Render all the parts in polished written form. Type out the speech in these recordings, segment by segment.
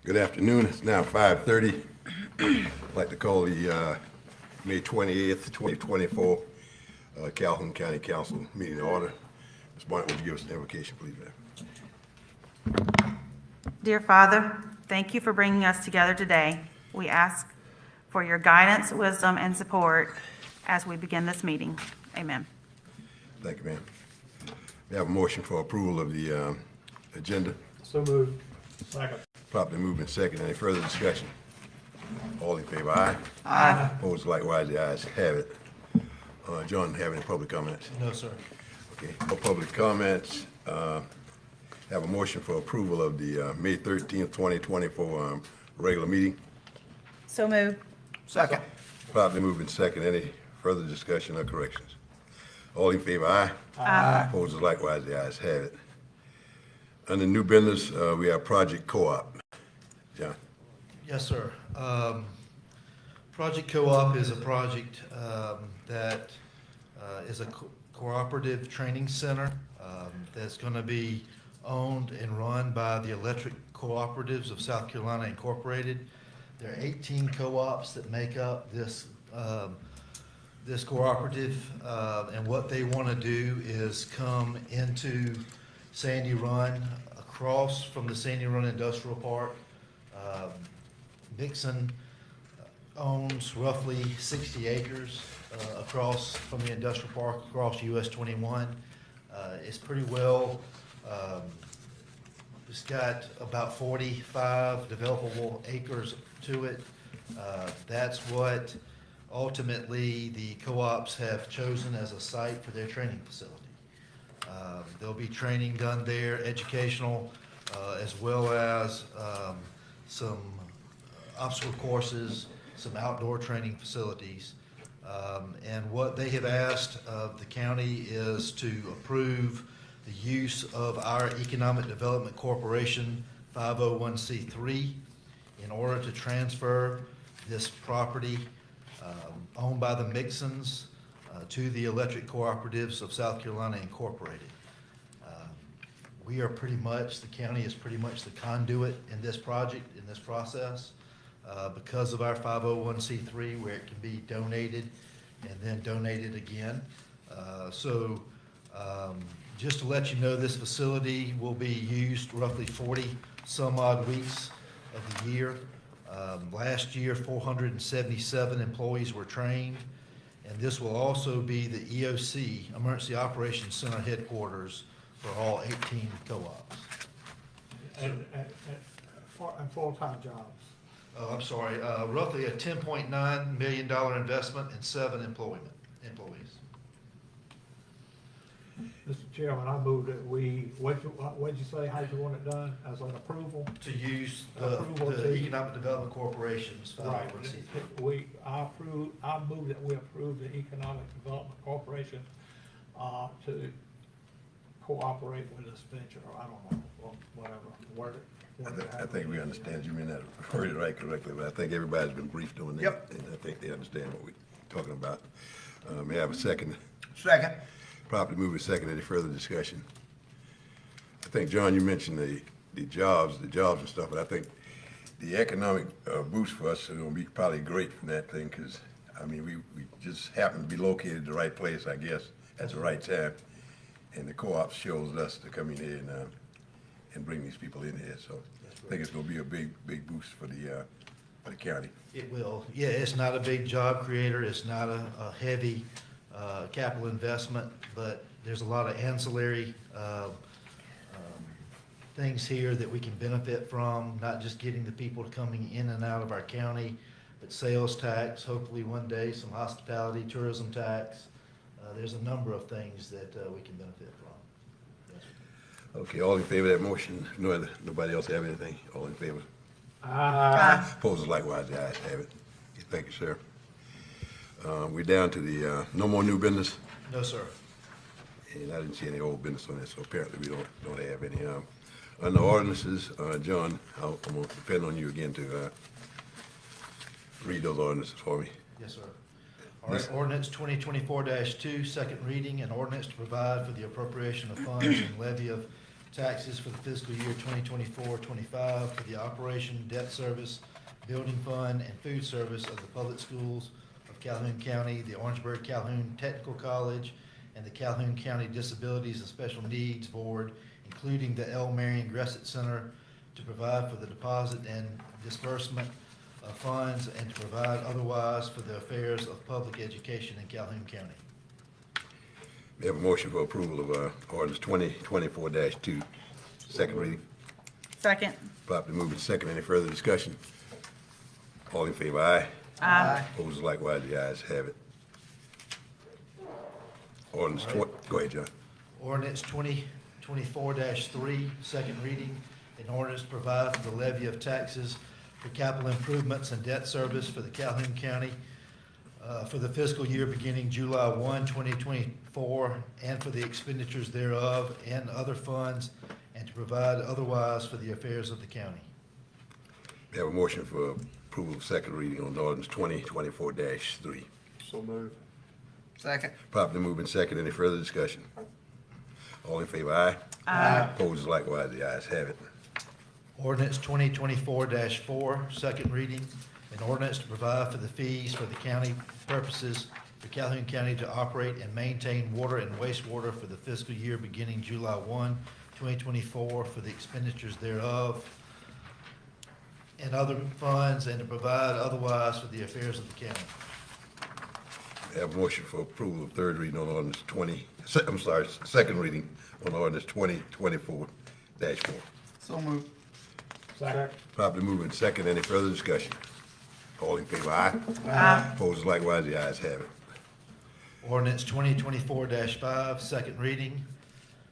Good afternoon. It's now 5:30. I'd like to call the May 28th, 2024 Calhoun County Council meeting to order. Ms. Martin, would you give us an invocation, please, ma'am? Dear Father, thank you for bringing us together today. We ask for your guidance, wisdom, and support as we begin this meeting. Amen. Thank you, ma'am. We have a motion for approval of the agenda. So moved. Second. Properly moved and second. Any further discussion? All in favor, aye? Aye. Opposed, likewise, the ayes have it. John, have any public comments? No, sir. Okay, no public comments. Have a motion for approval of the May 13th, 2024 regular meeting. So moved. Second. Properly moved and second. Any further discussion or corrections? All in favor, aye? Aye. Opposed, likewise, the ayes have it. Under new business, we have Project Co-op. John? Yes, sir. Project Co-op is a project that is a cooperative training center that's going to be owned and run by the Electric Cooperatives of South Carolina Incorporated. There are 18 co-ops that make up this cooperative, and what they want to do is come into Sandy Run, across from the Sandy Run Industrial Park. Nixon owns roughly 60 acres across from the industrial park across US 21. It's pretty well, it's got about 45 developable acres to it. That's what ultimately the co-ops have chosen as a site for their training facility. There'll be training done there, educational, as well as some obstacle courses, some outdoor training facilities. And what they have asked of the county is to approve the use of our Economic Development Corporation 501c3 in order to transfer this property owned by the Mixons to the Electric Cooperatives of South Carolina Incorporated. We are pretty much, the county is pretty much the conduit in this project, in this process, because of our 501c3, where it can be donated and then donated again. So just to let you know, this facility will be used roughly 40 some odd weeks of the year. Last year, 477 employees were trained, and this will also be the EOC, Emergency Operations Center headquarters for all 18 co-ops. And full-time jobs. I'm sorry, roughly a $10.9 million investment and 7 employees. Mr. Chairman, I move that what'd you say, how'd you want it done, as an approval? To use Approval the to- Economic Development Corporation's 501c3. I move that we approve the Economic Development Corporation, to cooperate with this venture, or I don't know, or whatever, word it. I think we understand. You may not word it right correctly, but I think everybody's been briefed on that. Yep. And I think they understand what we're talking about. May I have a second? Second. Properly moved and second. Any further discussion? I think, John, you mentioned the jobs and stuff, but I think the economic boost for us is going to be probably great from that thing, because, I mean, we just happen to be located in the right place, I guess, at the right time. And the co-op shows us to come in here and bring these people in here. So I think it's going to be a big boost for the county. It will. Yeah, it's not a big job creator. It's not a heavy capital investment, but there's a lot of ancillary things here that we can benefit from, not just getting the people coming in and out of our county, but sales tax, hopefully one day, some hospitality, tourism tax. There's a number of things that we can benefit from. Yes, sir. Okay, all in favor of that motion? Nobody else have anything? All in favor? Opposed, likewise, the ayes have it. Okay, thank you, sir. We're down to the no more new business, No, sir. and I didn't see any old business on that, so apparently we don't have any. Under ordinances, John, I'm going to depend on you again to read those ordinances for me. Yes, sir. All right, ordinance 2024-2, second reading, an ordinance to provide for the appropriation of funds and levy of taxes for the fiscal year 2024-25 for the operation, debt service, building fund, and food service of the public schools of Calhoun County, the Orangeburg Calhoun Technical College, and the Calhoun County Disabilities and Special Needs Board, including the L. Marion Gressett Center, to provide for the deposit and disbursement of funds and to provide otherwise for the affairs of public education in Calhoun County. We have a motion for approval of ordinance 2024-2. Second reading. Second. Properly moved and second. Any further discussion? All in favor, aye. Aye. Opposed, likewise, the ayes have it. Ordinance 20, go ahead, John. Ordinance 2024-3, second reading, an ordinance to provide for the levy of taxes for capital improvements and debt service for the Calhoun County for the fiscal year beginning July 1, 2024, and for the expenditures thereof and other funds, and to provide otherwise for the affairs of the county. We have a motion for approval of second reading on ordinance 2024-3. So moved. Second. Properly moved and second. Any further discussion? All in favor, aye. Aye. Opposed, likewise, the ayes have it. Ordinance 2024-4, second reading, an ordinance to provide for the fees for the county purposes for Calhoun County to operate and maintain water and wastewater for the fiscal year beginning July 1, 2024, for the expenditures thereof and other funds, and to provide otherwise for the affairs of the county. We have a motion for approval of third reading on ordinance second reading on ordinance 2024-4. So moved. Second. Properly moved and second. Any further discussion? All in favor, aye. Aye. Opposed, likewise, the ayes have it. Ordinance 2024-5, second reading.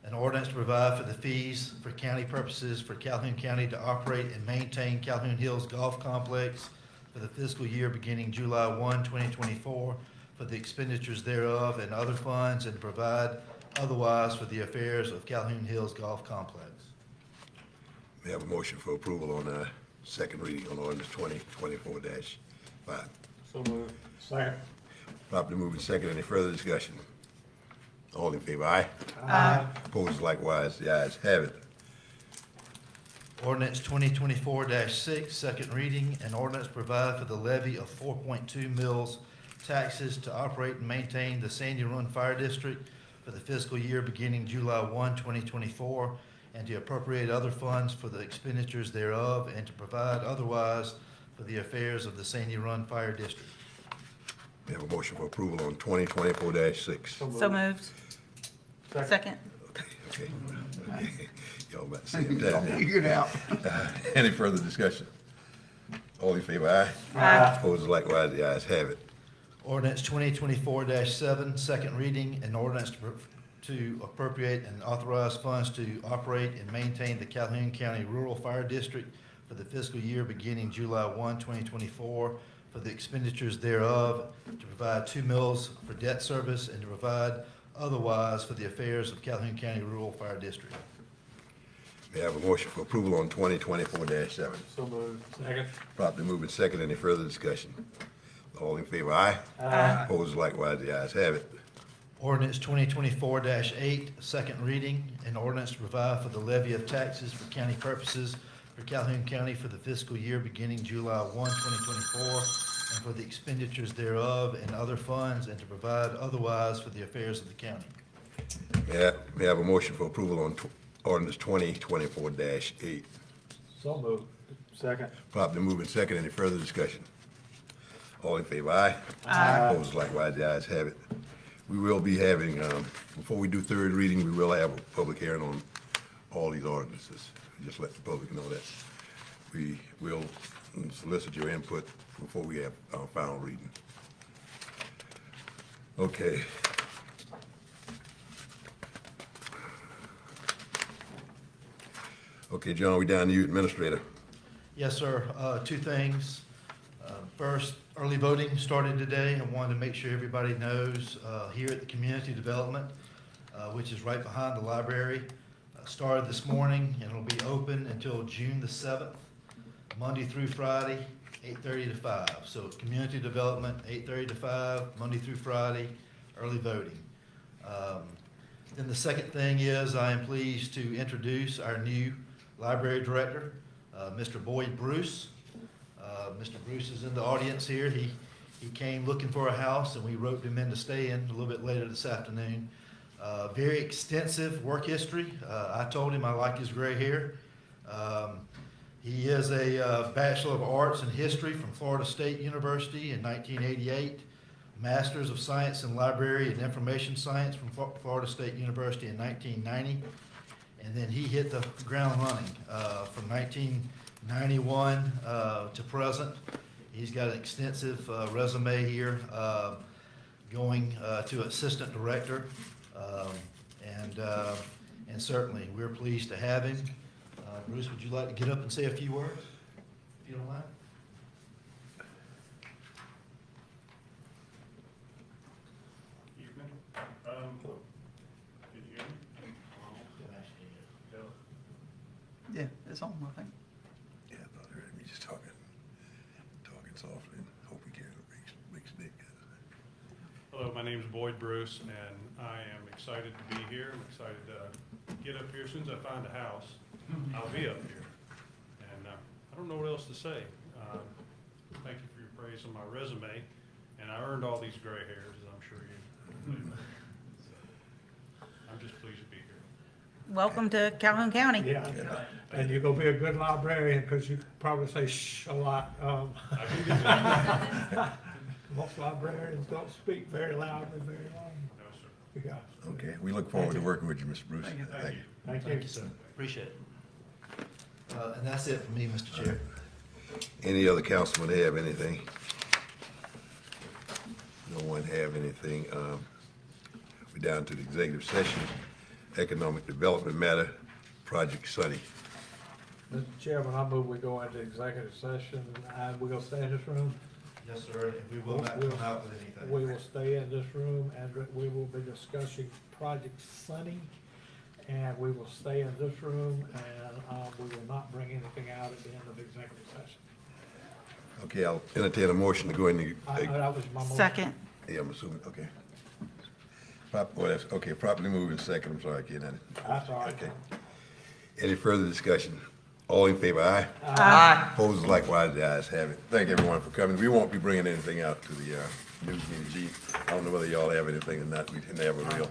An ordinance to provide for the fees for county purposes for Calhoun County to operate and maintain Calhoun Hills Golf Complex for the fiscal year beginning July 1, 2024, for the expenditures thereof and other funds, and to provide otherwise for the affairs of Calhoun Hills Golf Complex. We have a motion for approval on second reading on ordinance 2024-5. So moved. Second. Properly moved and second. Any further discussion? All in favor, aye. Aye. Opposed, likewise, the ayes have it. Ordinance 2024-6, second reading, an ordinance to provide for the levy of 4.2 mills taxes to operate and maintain the Sandy Run Fire District for the fiscal year beginning July 1, 2024, and to appropriate other funds for the expenditures thereof, and to provide otherwise for the affairs of the Sandy Run Fire District. We have a motion for approval on 2024-6. So moved. Second. Okay. Y'all about the same time. Figured out. Any further discussion? All in favor, aye. Aye. Opposed, likewise, the ayes have it. Ordinance 2024-7, second reading, an ordinance to appropriate and authorize funds to operate and maintain the Calhoun County Rural Fire District for the fiscal year beginning July 1, 2024, for the expenditures thereof, to provide 2 mills for debt service, and to provide otherwise for the affairs of Calhoun County Rural Fire District. We have a motion for approval on 2024-7. So moved. Second. Properly moved and second. Any further discussion? All in favor, aye. Aye. Opposed, likewise, the ayes have it. Ordinance 2024-8, second reading, an ordinance to provide for the levy of taxes for county purposes for Calhoun County for the fiscal year beginning July 1, 2024, and for the expenditures thereof and other funds, and to provide otherwise for the affairs of the county. May I have a motion for approval on ordinance 2024-8. So moved. Second. Properly moved and second. Any further discussion? All in favor, aye. Aye. Opposed, likewise, the ayes have it. We will be having, before we do third reading, we will have a public hearing on all these ordinances. Just let the public know that. We will solicit your input before we have our final reading. Okay. Okay, John, we down to you, Administrator. Yes, sir. Two things. First, early voting started today. I wanted to make sure everybody knows here at the Community Development, which is right behind the library, started this morning, and it'll be open until June the 7th, Monday through Friday, 8:30 to 5. So Community Development, 8:30 to 5, Monday through Friday, early voting. Then the second thing is I am pleased to introduce our new library director, Mr. Boyd Bruce. Mr. Bruce is in the audience here. He came looking for a house, and we roped him in to stay in a little bit later this afternoon. Very extensive work history. I told him I like his gray hair. He is a Bachelor of Arts in History from Florida State University in 1988, Masters of Science in Library and Information Science from Florida State University in 1990, and then he hit the ground running from 1991 to present. He's got an extensive resume here, going to Assistant Director, and certainly we're pleased to have him. Bruce, would you like to get up and say a few words, if you don't mind? Evening. Can you hear me? Yeah, it's on, I think. Yeah, I thought I heard me just talking softly, and hope we can't make stick. Hello, my name is Boyd Bruce, and I am excited to be here. I'm excited to get up here. As soon as I find a house, I'll be up here. And I don't know what else to say. Thank you for your praise on my resume, and I earned all these gray hairs, as I'm sure you knew. So, I'm just pleased to be here. Welcome to Calhoun County. Yeah, and you're gonna be a good librarian, because you probably say shh a lot. I can do that. Most librarians don't speak very loudly, very long. No, sir. You got it. Okay, we look forward to working with you, Mr. Bruce. Thank you. Thank you. Thank Thank you. you, sir. Appreciate it. And that's it for me, Mr. Chair. Any other councilman have anything? No one have anything. We're down to the executive session, economic development matter, Project Sunny. Mr. Chairman, I move we go into executive session, and we're gonna stay in this room. Yes, sir, and we will not come out with anything. We will stay in this room, and we will be discussing Project Sunny, and we will stay in this room, and we will not bring anything out at the end of executive session. Okay, I'll entertain a motion to go into. That was my motion. Second. Yeah, I'm assuming, okay. Okay, properly moved in second, I'm sorry, Ken. That's all right. Okay. Any further discussion? All in favor, aye? Aye. Opposed likewise, the ayes have it. Thank everyone for coming. We won't be bringing anything out to the news meeting. Gee, I don't know whether y'all have anything or not, we never will.